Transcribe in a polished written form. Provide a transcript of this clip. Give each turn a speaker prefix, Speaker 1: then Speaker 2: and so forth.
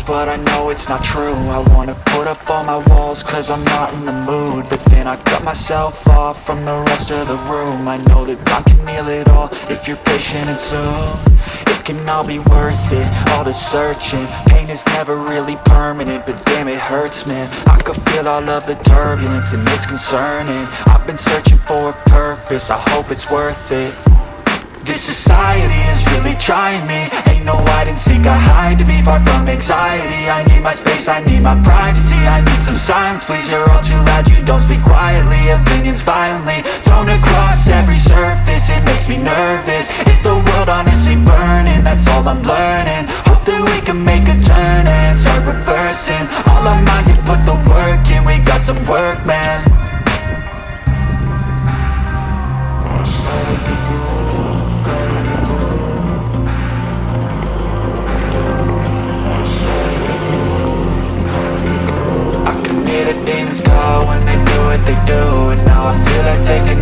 Speaker 1: but I know it's not true. I wanna put up all my walls cause I'm not in the mood, but then I cut myself off from the rest of the room. I know that time can heal it all if you're patient and soon it can all be worth it, all the searching. Pain is never really permanent, but damn it hurts, man. I could feel all of the turbulence and it's concerning. I've been searching for a purpose, I hope it's worth it. This society is really trying me. Ain't no hide and seek, I hide to be far from anxiety. I need my space, I need my privacy. I need some silence, please, you're all too loud. You don't speak quietly, opinions violently thrown across every surface. It makes me nervous, is the world honestly burning? That's all I'm learning. Hope that we can make a turn and start reversing all our minds and put the work in. We got some work, man. Demons call when they do what they do, and now I feel like taking